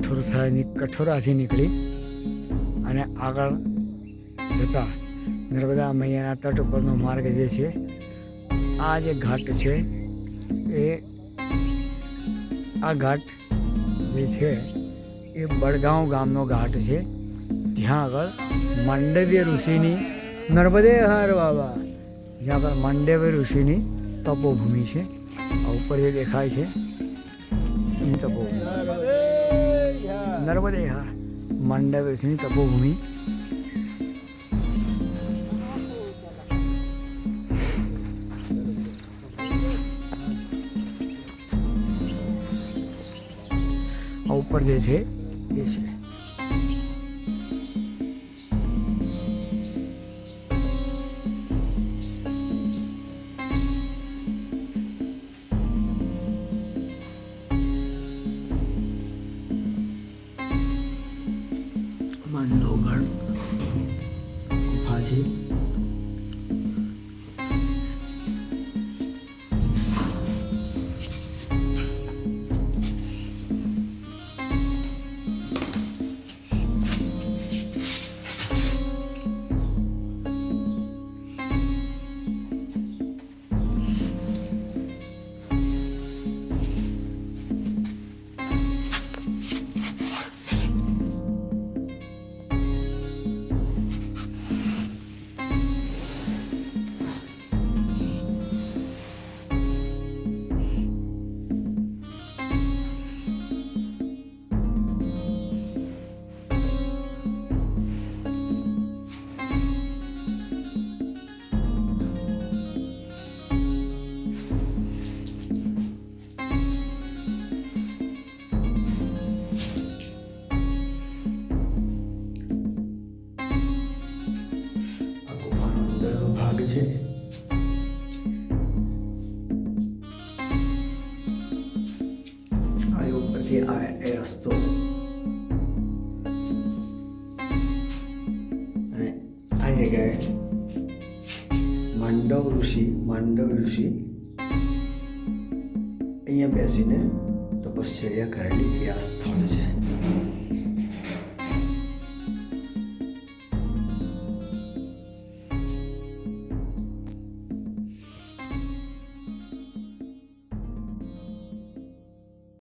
કઠોરાથી નીકળી અને આગળ જતા નર્મદા મૈયાના તટ ઉપરનો માર્ગ જે છે, આ જે ઘાટ છે એ આ ઘાટ જે છે એ બડગાંવ ગામનો ઘાટ છે. ત્યાં આગળ માંડવ્ય ઋષિની નર્મદે હર બાબા, જ્યાં આગળ માંડવ્ય ઋષિની તપોભૂમિ છે. આ ઉપર જે દેખાય છે એની તપોભૂમિ નર્મદે હર માંડવ્ય ઋષિની તપોભૂમિ. આ ઉપર જે છે એ છે માંડવગઢ ગુફા છે. છે. આ ઉપરથી આ એ રસ્તો અને આ જગ્યાએ માંડવ ઋષિ અહીંયા બેસીને તપશ્ચર્યા કરેલી એ આ સ્થળ છે.